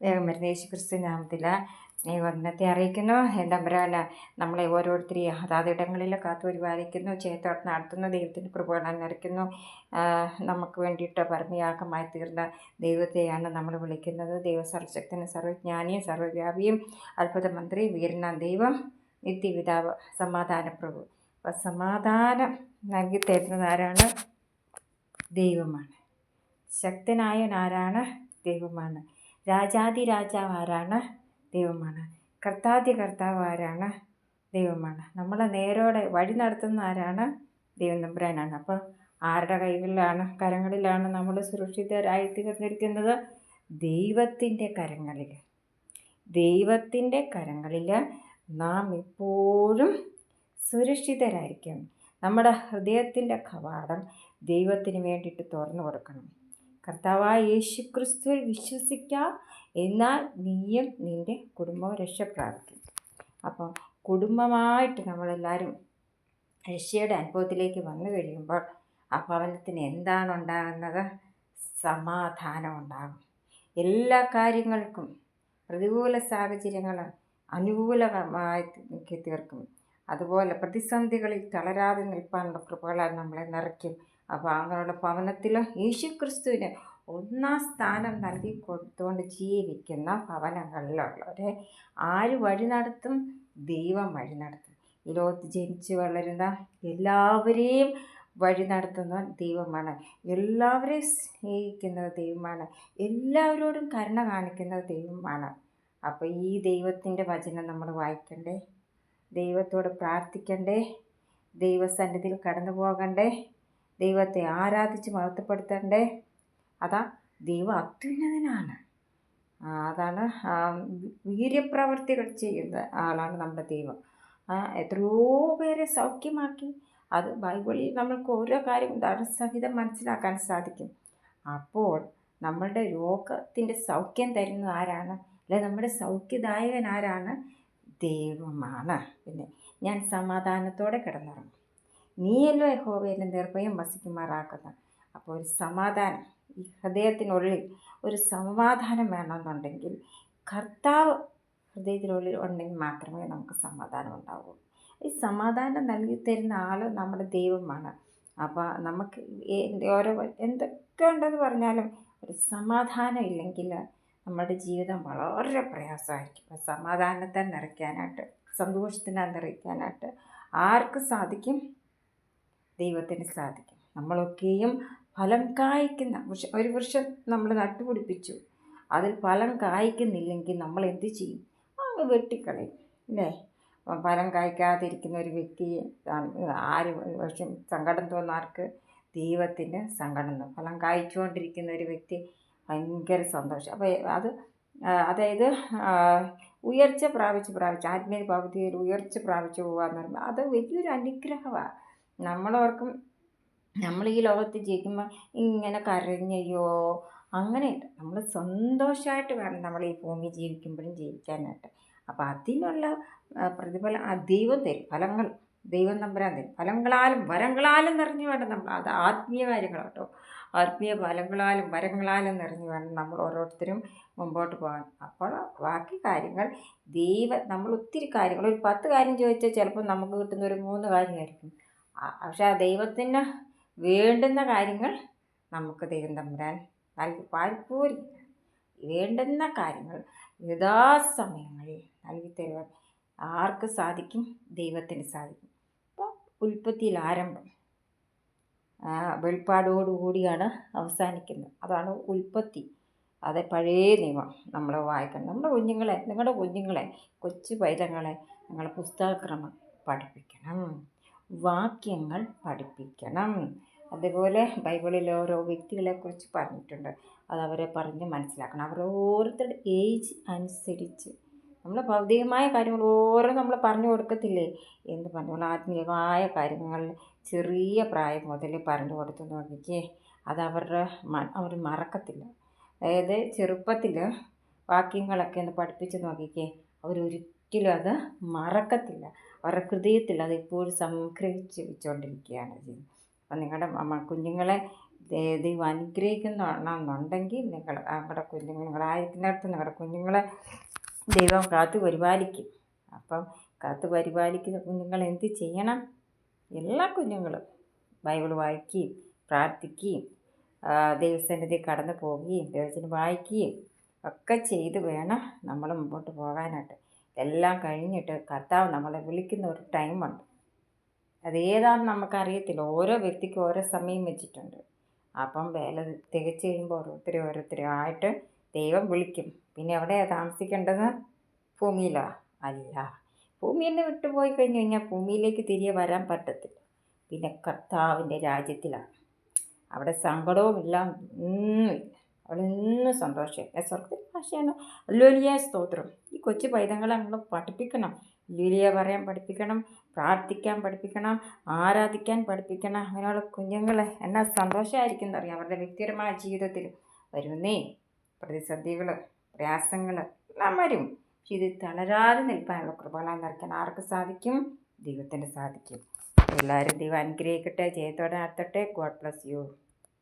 വേഗം വരുന്ന യേശു ക്രിസ്തു നാമത്തിൽ സ്നേഹവന്ദനത്തെ അറിയിക്കുന്നു. തമ്പുരാൻ നമ്മളെ ഓരോരുത്തരെയും അതാതിടങ്ങളിൽ കാത്തു പരിപാലിക്കുന്നു, ചേർത്തോട്ട് നടത്തുന്നു. ദൈവത്തിൻ്റെ കൃപകൾ നിറയ്ക്കുന്നു. നമുക്ക് വേണ്ടിയിട്ട് പരമയാഗമായി തീർന്ന ദൈവത്തെയാണ് നമ്മൾ വിളിക്കുന്നത്. സർവശക്തനും സർവജ്ഞാനിയും സർവ്വവ്യാപിയും അത്ഭുത മന്ത്രി വീരനാം ദൈവം നിത്യപിതാവ് സമാധാനപ്രഭു. അപ്പം സമാധാനം നൽകി തരുന്നത് ആരാണ്? ദൈവമാണ്. ശക്തനായവനാരാണ്? ദൈവമാണ്. രാജാതിരാജാവ് ആരാണ്? ദൈവമാണ്. കർത്താവ് ആരാണ്? ദൈവമാണ്. നമ്മളെ നേരോടെ വഴി നടത്തുന്ന ആരാണ്? ദൈവം തമ്പുരാനാണ്. അപ്പോൾ ആരുടെ കരങ്ങളിലാണ് നമ്മൾ സുരക്ഷിതരായി തീർന്നിരിക്കുന്നത്? ദൈവത്തിൻ്റെ കരങ്ങളിൽ. ദൈവത്തിൻ്റെ കരങ്ങളിൽ നാം എപ്പോഴും സുരക്ഷിതരായിരിക്കും. നമ്മുടെ ഹൃദയത്തിൻ്റെ കവാടം ദൈവത്തിന് വേണ്ടിയിട്ട് തുറന്നു കൊടുക്കണം. കർത്താവായ യേശു ക്രിസ്തുവിൽ വിശ്വസിക്കാം, എന്നാൽ നീയും നിൻ്റെ കുടുംബവും രക്ഷ പ്രാപിക്കും. അപ്പോൾ കുടുംബമായിട്ട് നമ്മളെല്ലാവരും രക്ഷയുടെ അനുഭവത്തിലേക്ക് വന്നു കഴിയുമ്പോൾ ആ ഭവനത്തിന് എന്താണ് ഉണ്ടാകുന്നത്? സമാധാനം ഉണ്ടാകും. എല്ലാ കാര്യങ്ങൾക്കും പ്രതികൂല സാഹചര്യങ്ങൾ അനുകൂലമായി തീർക്കും. അതുപോലെ പ്രതിസന്ധികളിൽ തളരാതെ നിൽപ്പാനുള്ള കൃപകളാൽ നമ്മളെ നിറയ്ക്കും. അപ്പോൾ അങ്ങനെയുള്ള ഭവനത്തിൽ യേശു ക്രിസ്തുവിന് ഒന്നാം സ്ഥാനം നൽകി കൊടുത്തുകൊണ്ട് ജീവിക്കുന്ന ഭവനങ്ങളിലുള്ളവരെ ആര് വഴി നടത്തും? ദൈവം വഴി നടത്തും. ഈ ലോകത്ത് ജനിച്ച് വളരുന്ന എല്ലാവരെയും വഴി നടത്തുന്ന ദൈവമാണ്. എല്ലാവരെയും സ്നേഹിക്കുന്നത് ദൈവമാണ്. എല്ലാവരോടും കരുണ കാണിക്കുന്നത് ദൈവമാണ്. അപ്പോൾ ഈ ദൈവത്തിൻ്റെ വചനം നമ്മൾ വായിക്കണ്ടേ? ദൈവത്തോട് പ്രാർത്ഥിക്കണ്ടേ? ദൈവസന്നിധിയിൽ കടന്നു പോകണ്ടേ? ദൈവത്തെ ആരാധിച്ച് മഹത്വപ്പെടുത്തണ്ടേ? അതാ ദൈവം അത്യുന്നതനാണ്. അതാണ് വീര്യപ്രവർത്തികൾ ചെയ്യുന്ന ആളാണ് നമ്മുടെ ദൈവം. എത്രയോ പേരെ സൗഖ്യമാക്കി. അത് ബൈബിളിൽ നമ്മൾക്ക് ഓരോ കാര്യം സഹിതം മനസ്സിലാക്കാൻ സാധിക്കും. അപ്പോൾ നമ്മളുടെ രോഗത്തിൻ്റെ സൗഖ്യം തരുന്നത് ആരാണ്? അല്ലെ, നമ്മുടെ സൗഖ്യദായകൻ ആരാണ്? ദൈവമാണ്. പിന്നെ ഞാൻ സമാധാനത്തോടെ കിടന്നിറങ്ങും, നീയല്ലോ യഹോവേ എന്നെ നിർഭയം വസിക്കുമാറാക്കുന്ന. അപ്പോൾ ഒരു സമാധാനം ഈ ഹൃദയത്തിനുള്ളിൽ ഒരു സമാധാനം വേണമെന്നുണ്ടെങ്കിൽ കർത്താവ് ഹൃദയത്തിനുള്ളിൽ ഉണ്ടെങ്കിൽ മാത്രമേ നമുക്ക് സമാധാനം ഉണ്ടാവൂ. ഈ സമാധാനം നൽകി തരുന്ന ആൾ നമ്മുടെ ദൈവമാണ്. അപ്പോൾ നമുക്ക് ഓരോ എന്തൊക്കെ ഉണ്ടെന്ന് പറഞ്ഞാലും ഒരു സമാധാനം ഇല്ലെങ്കിൽ നമ്മുടെ ജീവിതം വളരെ പ്രയാസമായിരിക്കും. അപ്പോൾ സമാധാനത്തെ നിറയ്ക്കാനായിട്ട്, സന്തോഷത്തിനെ നിറയ്ക്കാനായിട്ട് ആർക്ക് സാധിക്കും? ദൈവത്തിന് സാധിക്കും. നമ്മളൊക്കെയും ഫലം കായ്ക്കുന്ന ഒരു വൃക്ഷം നമ്മൾ നട്ടുപിടിപ്പിച്ചു, അതിൽ ഫലം കായ്ക്കുന്നില്ലെങ്കിൽ നമ്മൾ എന്ത് ചെയ്യും? അങ്ങ് വെട്ടിക്കളയും, അല്ലേ? ഫലം കായ്ക്കാതിരിക്കുന്ന ഒരു വ്യക്തി വൃക്ഷം സങ്കടം തോന്നാർക്ക്? ദൈവത്തിന് സങ്കടം തോന്നും. ഫലം കായ്ച്ചുകൊണ്ടിരിക്കുന്ന ഒരു വ്യക്തി ഭയങ്കര സന്തോഷം. അപ്പോൾ അതായത് ഉയർച്ച പ്രാപിച്ച് ആത്മീയ ഭൗതികയിൽ ഉയർച്ച പ്രാപിച്ചു പോകുക എന്ന് പറയുമ്പോൾ അത് വലിയൊരു അനുഗ്രഹമാണ്. നമ്മളോർക്കും നമ്മൾ ഈ ലോകത്ത് ജീവിക്കുമ്പോൾ ഇങ്ങനെ കരഞ്ഞയോ, അങ്ങനെയല്ല. നമ്മൾ സന്തോഷമായിട്ട് വേണം നമ്മൾ ഈ ഭൂമി ജീവിക്കുമ്പോഴും ജീവിക്കാനായിട്ട്. അപ്പോൾ അതിനുള്ള പ്രതിഫലം ദൈവം തരും. ഫലങ്ങൾ ദൈവം തമ്പുരാൻ തരും. ഫലങ്ങളാലും വരങ്ങളാലും നിറഞ്ഞു വേണം നമ്മൾ, അത് ആത്മീയ കാര്യങ്ങൾ കേട്ടോ, ആത്മീയ ഫലങ്ങളാലും വരങ്ങളാലും നിറഞ്ഞു വേണം നമ്മൾ ഓരോരുത്തരും മുമ്പോട്ട് പോകാൻ. അപ്പോൾ ബാക്കി കാര്യങ്ങൾ നമ്മൾ ഒത്തിരി കാര്യങ്ങൾ, ഒരു 10 കാര്യം ചോദിച്ചാൽ ചിലപ്പോൾ നമുക്ക് കിട്ടുന്ന ഒരു 3 കാര്യമായിരിക്കും. പക്ഷേ ആ ദൈവത്തിന് വേണ്ടുന്ന കാര്യങ്ങൾ നമുക്ക് ദൈവം തമ്പുരാൻ നൽകി പാൽപ്പൂരി വേണ്ടുന്ന കാര്യങ്ങൾ യഥാസമയങ്ങളിൽ നൽകി തരുവാൻ ആർക്ക് സാധിക്കും? ദൈവത്തിന് സാധിക്കും. അപ്പോൾ ഉൽപ്പത്തിയിൽ ആരംഭം വെളിപ്പാടോടുകൂടിയാണ് അവസാനിക്കുന്നത്. അതാണ് ഉൽപ്പത്തി. അത് പഴയ നിയമം നമ്മൾ വായിക്കണം. നിങ്ങളുടെ കുഞ്ഞുങ്ങളെ കൊച്ചു പൈതങ്ങളെ നിങ്ങൾ പുസ്തകക്രമം പഠിപ്പിക്കണം, വാക്യങ്ങൾ പഠിപ്പിക്കണം. അതുപോലെ ബൈബിളിൽ ഓരോ വ്യക്തികളെക്കുറിച്ച് പറഞ്ഞിട്ടുണ്ട്. അതവരെ പറഞ്ഞ് മനസ്സിലാക്കണം. അവരുടെ ഓരോരുത്തരുടെ ഏജ് അനുസരിച്ച് നമ്മൾ ഭൗതികമായ കാര്യങ്ങൾ ഓരോ നമ്മൾ പറഞ്ഞു കൊടുക്കത്തില്ലേ എന്ന് പറഞ്ഞോളൂ. ആത്മീയമായ കാര്യങ്ങൾ ചെറിയ പ്രായം മുതൽ പറഞ്ഞു കൊടുത്തു നോക്കിക്കേ, അത് അവർ മറക്കത്തില്ല. അതായത് ചെറുപ്പത്തിൽ വാക്യങ്ങളൊക്കെ ഒന്ന് പഠിപ്പിച്ച് നോക്കിക്കേ, അവരൊരിക്കലും അത് മറക്കത്തില്ല. അവരുടെ ഹൃദയത്തിൽ അത് എപ്പോഴും സംഗ്രഹിച്ച് വെച്ചുകൊണ്ടിരിക്കുകയാണ് ചെയ്യുന്നത്. അപ്പം നിങ്ങളുടെ കുഞ്ഞുങ്ങളെ ദൈവം അനുഗ്രഹിക്കുന്നുണ്ടെങ്കിൽ നിങ്ങളുടെ കുഞ്ഞുങ്ങൾ നിങ്ങളായിരിക്കുന്നിടത്ത് നിങ്ങളുടെ കുഞ്ഞുങ്ങളെ ദൈവം കാത്തു പരിപാലിക്കും. അപ്പം കാത്തു പരിപാലിക്കുന്ന കുഞ്ഞുങ്ങൾ എന്ത് ചെയ്യണം? എല്ലാ കുഞ്ഞുങ്ങളും ബൈബിൾ വായിക്കുകയും പ്രാർത്ഥിക്കുകയും ദൈവസന്നിധി കടന്നു പോവുകയും ദൈവത്തിന് വായിക്കുകയും ഒക്കെ ചെയ്ത് വേണം നമ്മൾ മുമ്പോട്ട് പോകാനായിട്ട്. എല്ലാം കഴിഞ്ഞിട്ട് കർത്താവ് നമ്മളെ വിളിക്കുന്ന ഒരു ടൈമുണ്ട്. അതേതാണെന്ന് നമുക്കറിയത്തില്ല. ഓരോ വ്യക്തിക്കും ഓരോ സമയം വെച്ചിട്ടുണ്ട്. അപ്പം വേല തികച്ച് കഴിയുമ്പോൾ ഓരോരുത്തരായിട്ട് ദൈവം വിളിക്കും. പിന്നെ എവിടെയാണ് താമസിക്കേണ്ടത്? ഭൂമിയിലോ? അല്ല. ഭൂമിയിൽ നിന്ന് വിട്ടുപോയി കഴിഞ്ഞ് കഴിഞ്ഞാൽ ഭൂമിയിലേക്ക് തിരികെ വരാൻ പറ്റത്തില്ല. പിന്നെ കർത്താവിൻ്റെ രാജ്യത്തിലാണ്. അവിടെ സങ്കടവുമില്ല, ഒന്നുമില്ല. അവിടെ ഇന്നും സന്തോഷം. സ്വർഗ ഭാഷയാണ് ഹല്ലേലൂയ, സ്തോത്രം. ഈ കൊച്ചു പൈതങ്ങളെ നമ്മൾ പഠിപ്പിക്കണം. ഹല്ലേലൂയ പറയാൻ പഠിപ്പിക്കണം, പ്രാർത്ഥിക്കാൻ പഠിപ്പിക്കണം, ആരാധിക്കാൻ പഠിപ്പിക്കണം. അങ്ങനെയുള്ള കുഞ്ഞുങ്ങളെ എന്നാ സന്തോഷമായിരിക്കും എന്നറിയാം. അവരുടെ വ്യക്തിപരമായ ജീവിതത്തിൽ വരുന്നേ പ്രതിസന്ധികൾ, പ്രയാസങ്ങൾ എല്ലാം വരും. പക്ഷെ ഇത് തളരാതെ നിൽക്കാനുള്ള കൃപകളാൽ നിറയ്ക്കാൻ ആർക്ക് സാധിക്കും? ദൈവത്തിന് സാധിക്കും. എല്ലാവരും ദൈവം അനുഗ്രഹിക്കട്ടെ, ജയത്തോടെ നടത്തട്ടെ. God bless you.